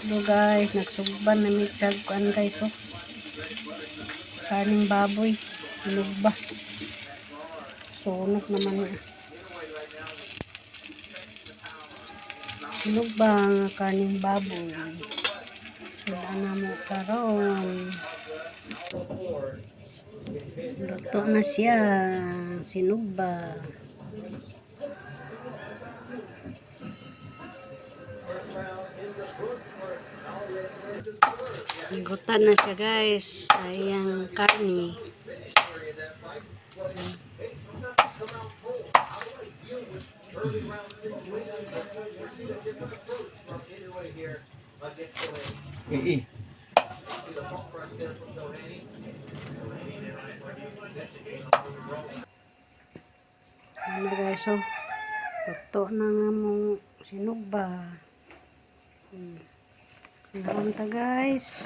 So guys, nagsugban na mitag kuan guys, oh. Karning baboy, sinugba. Sunog naman niya. Sinugba nga karning baboy. Sila na mo karon. Luto na siya, sinugba. Igutan na siya guys, sayang karni. Ano guys, so luto na nga mong sinugba. Naman ta guys.